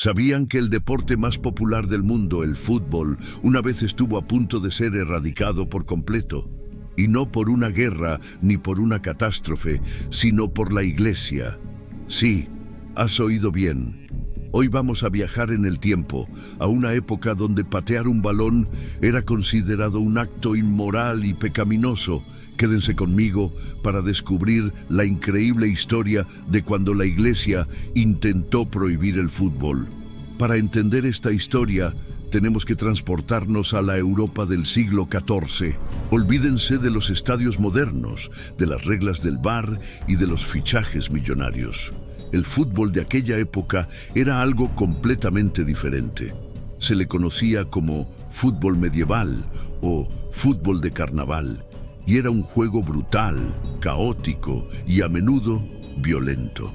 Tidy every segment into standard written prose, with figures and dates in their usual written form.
¿Sabían que el deporte más popular del mundo, el fútbol, una vez estuvo a punto de ser erradicado por completo? Y no por una guerra ni por una catástrofe, sino por la Iglesia. Sí, has oído bien. Hoy vamos a viajar en el tiempo, a una época donde patear un balón era considerado un acto inmoral y pecaminoso. Quédense conmigo para descubrir la increíble historia de cuando la Iglesia intentó prohibir el fútbol. Para entender esta historia, tenemos que transportarnos a la Europa del siglo XIV. Olvídense de los estadios modernos, de las reglas del VAR y de los fichajes millonarios. El fútbol de aquella época era algo completamente diferente. Se le conocía como fútbol medieval o fútbol de carnaval, y era un juego brutal, caótico y a menudo violento.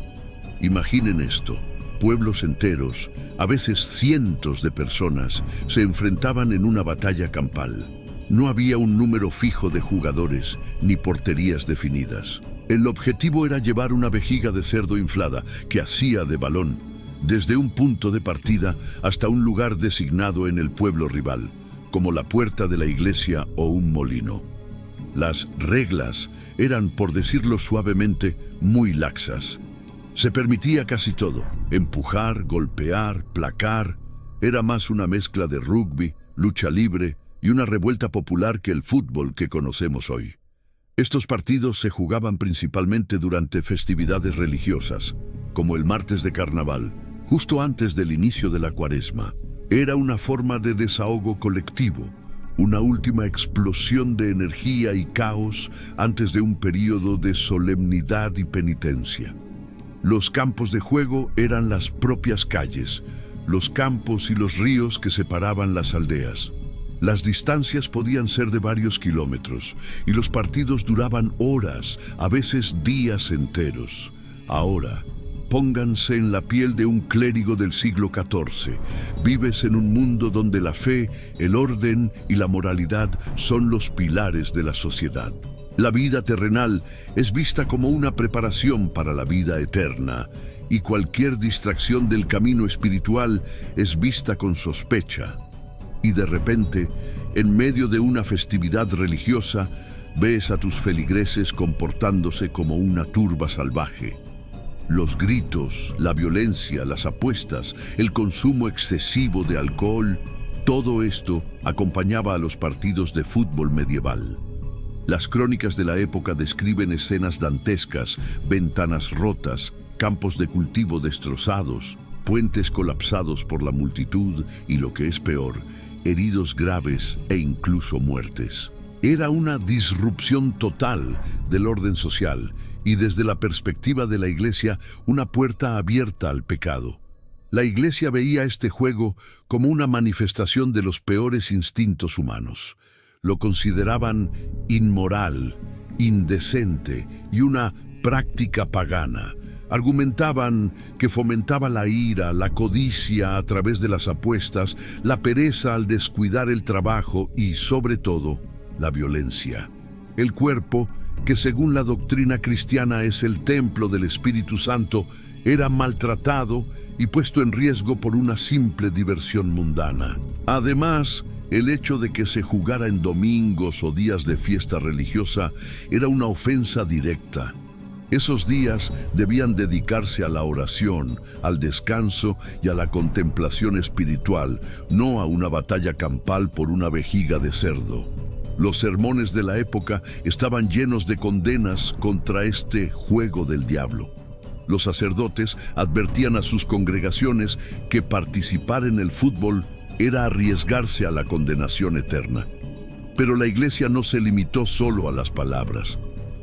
Imaginen esto: pueblos enteros, a veces cientos de personas, se enfrentaban en una batalla campal. No había un número fijo de jugadores ni porterías definidas. El objetivo era llevar una vejiga de cerdo inflada que hacía de balón, desde un punto de partida hasta un lugar designado en el pueblo rival, como la puerta de la iglesia o un molino. Las reglas eran, por decirlo suavemente, muy laxas. Se permitía casi todo: empujar, golpear, placar. Era más una mezcla de rugby, lucha libre y una revuelta popular que el fútbol que conocemos hoy. Estos partidos se jugaban principalmente durante festividades religiosas, como el martes de carnaval, justo antes del inicio de la Cuaresma. Era una forma de desahogo colectivo, una última explosión de energía y caos antes de un período de solemnidad y penitencia. Los campos de juego eran las propias calles, los campos y los ríos que separaban las aldeas. Las distancias podían ser de varios kilómetros y los partidos duraban horas, a veces días enteros. Ahora, pónganse en la piel de un clérigo del siglo XIV. Vives en un mundo donde la fe, el orden y la moralidad son los pilares de la sociedad. La vida terrenal es vista como una preparación para la vida eterna, y cualquier distracción del camino espiritual es vista con sospecha. Y de repente, en medio de una festividad religiosa, ves a tus feligreses comportándose como una turba salvaje. Los gritos, la violencia, las apuestas, el consumo excesivo de alcohol, todo esto acompañaba a los partidos de fútbol medieval. Las crónicas de la época describen escenas dantescas: ventanas rotas, campos de cultivo destrozados, puentes colapsados por la multitud y, lo que es peor, heridos graves e incluso muertes. Era una disrupción total del orden social y, desde la perspectiva de la Iglesia, una puerta abierta al pecado. La Iglesia veía este juego como una manifestación de los peores instintos humanos. Lo consideraban inmoral, indecente y una práctica pagana. Argumentaban que fomentaba la ira, la codicia a través de las apuestas, la pereza al descuidar el trabajo y, sobre todo, la violencia. El cuerpo, que según la doctrina cristiana es el templo del Espíritu Santo, era maltratado y puesto en riesgo por una simple diversión mundana. Además, el hecho de que se jugara en domingos o días de fiesta religiosa era una ofensa directa. Esos días debían dedicarse a la oración, al descanso y a la contemplación espiritual, no a una batalla campal por una vejiga de cerdo. Los sermones de la época estaban llenos de condenas contra este juego del diablo. Los sacerdotes advertían a sus congregaciones que participar en el fútbol era arriesgarse a la condenación eterna. Pero la Iglesia no se limitó solo a las palabras.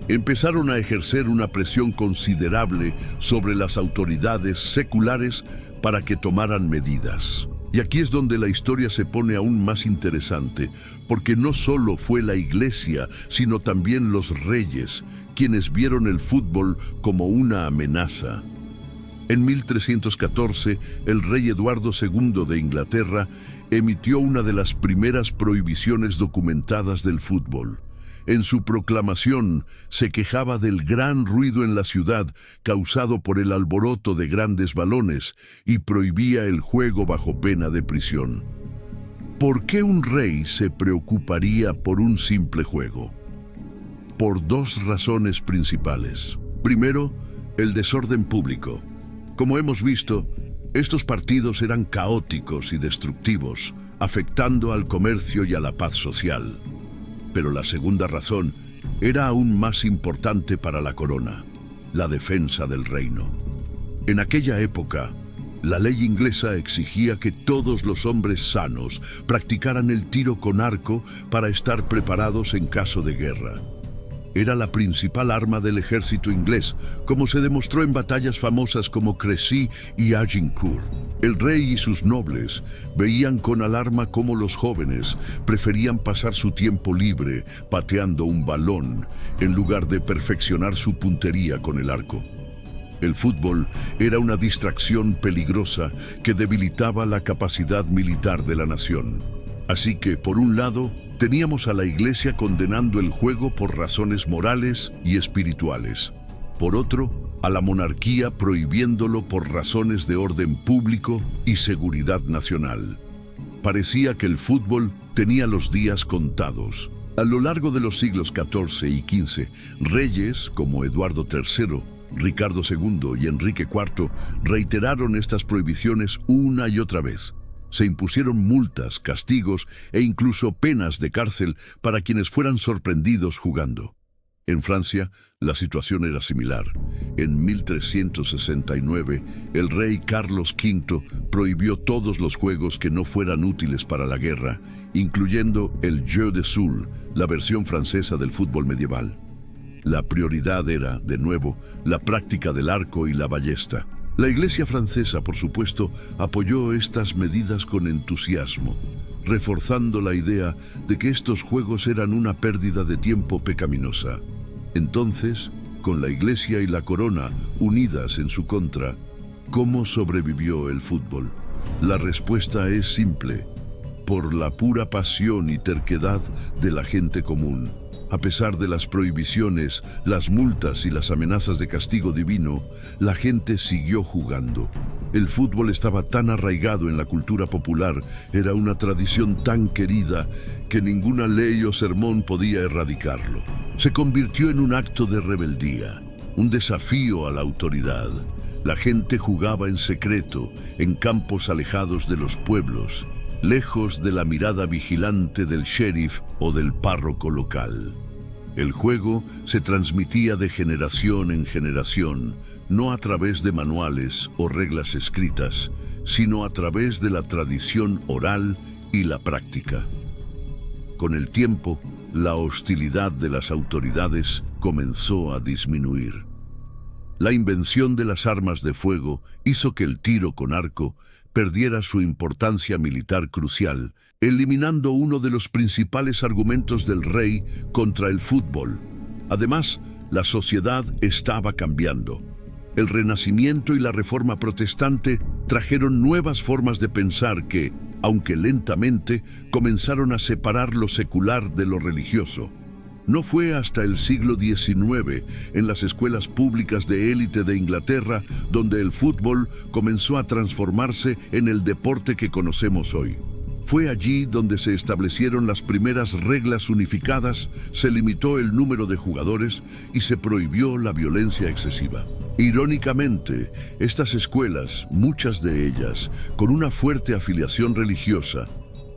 Empezaron a ejercer una presión considerable sobre las autoridades seculares para que tomaran medidas. Y aquí es donde la historia se pone aún más interesante, porque no solo fue la Iglesia, sino también los reyes, quienes vieron el fútbol como una amenaza. En 1314, el rey Eduardo II de Inglaterra emitió una de las primeras prohibiciones documentadas del fútbol. En su proclamación se quejaba del gran ruido en la ciudad causado por el alboroto de grandes balones y prohibía el juego bajo pena de prisión. ¿Por qué un rey se preocuparía por un simple juego? Por dos razones principales. Primero, el desorden público. Como hemos visto, estos partidos eran caóticos y destructivos, afectando al comercio y a la paz social. Pero la segunda razón era aún más importante para la corona: la defensa del reino. En aquella época, la ley inglesa exigía que todos los hombres sanos practicaran el tiro con arco para estar preparados en caso de guerra. Era la principal arma del ejército inglés, como se demostró en batallas famosas como Crécy y Agincourt. El rey y sus nobles veían con alarma cómo los jóvenes preferían pasar su tiempo libre pateando un balón en lugar de perfeccionar su puntería con el arco. El fútbol era una distracción peligrosa que debilitaba la capacidad militar de la nación. Así que, por un lado, teníamos a la Iglesia condenando el juego por razones morales y espirituales. Por otro, a la monarquía prohibiéndolo por razones de orden público y seguridad nacional. Parecía que el fútbol tenía los días contados. A lo largo de los siglos XIV y XV, reyes como Eduardo III, Ricardo II y Enrique IV reiteraron estas prohibiciones una y otra vez. Se impusieron multas, castigos e incluso penas de cárcel para quienes fueran sorprendidos jugando. En Francia, la situación era similar. En 1369, el rey Carlos V prohibió todos los juegos que no fueran útiles para la guerra, incluyendo el Jeu de Soule, la versión francesa del fútbol medieval. La prioridad era, de nuevo, la práctica del arco y la ballesta. La Iglesia francesa, por supuesto, apoyó estas medidas con entusiasmo, reforzando la idea de que estos juegos eran una pérdida de tiempo pecaminosa. Entonces, con la Iglesia y la corona unidas en su contra, ¿cómo sobrevivió el fútbol? La respuesta es simple: por la pura pasión y terquedad de la gente común. A pesar de las prohibiciones, las multas y las amenazas de castigo divino, la gente siguió jugando. El fútbol estaba tan arraigado en la cultura popular, era una tradición tan querida, que ninguna ley o sermón podía erradicarlo. Se convirtió en un acto de rebeldía, un desafío a la autoridad. La gente jugaba en secreto, en campos alejados de los pueblos, lejos de la mirada vigilante del sheriff o del párroco local. El juego se transmitía de generación en generación, no a través de manuales o reglas escritas, sino a través de la tradición oral y la práctica. Con el tiempo, la hostilidad de las autoridades comenzó a disminuir. La invención de las armas de fuego hizo que el tiro con arco perdiera su importancia militar crucial, eliminando uno de los principales argumentos del rey contra el fútbol. Además, la sociedad estaba cambiando. El Renacimiento y la Reforma Protestante trajeron nuevas formas de pensar que, aunque lentamente, comenzaron a separar lo secular de lo religioso. No fue hasta el siglo XIX, en las escuelas públicas de élite de Inglaterra, donde el fútbol comenzó a transformarse en el deporte que conocemos hoy. Fue allí donde se establecieron las primeras reglas unificadas, se limitó el número de jugadores y se prohibió la violencia excesiva. Irónicamente, estas escuelas, muchas de ellas con una fuerte afiliación religiosa,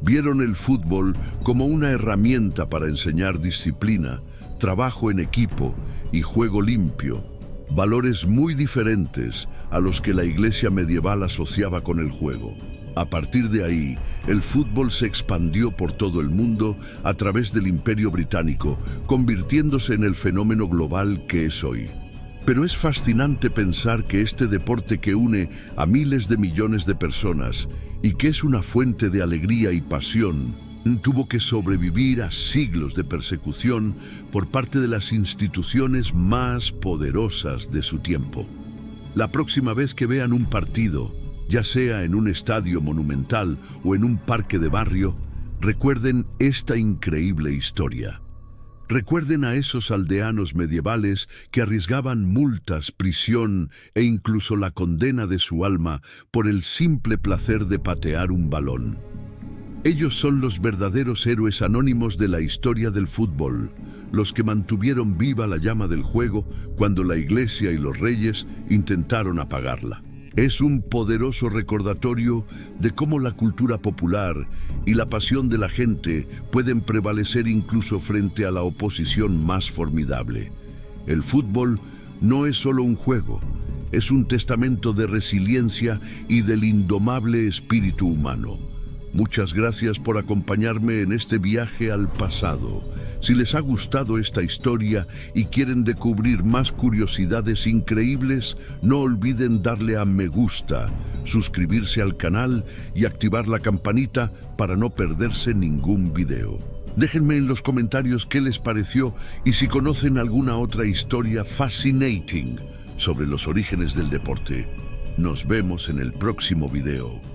vieron el fútbol como una herramienta para enseñar disciplina, trabajo en equipo y juego limpio, valores muy diferentes a los que la Iglesia medieval asociaba con el juego. A partir de ahí, el fútbol se expandió por todo el mundo a través del Imperio Británico, convirtiéndose en el fenómeno global que es hoy. Pero es fascinante pensar que este deporte que une a miles de millones de personas y que es una fuente de alegría y pasión, tuvo que sobrevivir a siglos de persecución por parte de las instituciones más poderosas de su tiempo. La próxima vez que vean un partido, ya sea en un estadio monumental o en un parque de barrio, recuerden esta increíble historia. Recuerden a esos aldeanos medievales que arriesgaban multas, prisión e incluso la condena de su alma por el simple placer de patear un balón. Ellos son los verdaderos héroes anónimos de la historia del fútbol, los que mantuvieron viva la llama del juego cuando la Iglesia y los reyes intentaron apagarla. Es un poderoso recordatorio de cómo la cultura popular y la pasión de la gente pueden prevalecer incluso frente a la oposición más formidable. El fútbol no es solo un juego, es un testamento de resiliencia y del indomable espíritu humano. Muchas gracias por acompañarme en este viaje al pasado. Si les ha gustado esta historia y quieren descubrir más curiosidades increíbles, no olviden darle a me gusta, suscribirse al canal y activar la campanita para no perderse ningún video. Déjenme en los comentarios qué les pareció y si conocen alguna otra historia fascinating sobre los orígenes del deporte. Nos vemos en el próximo video.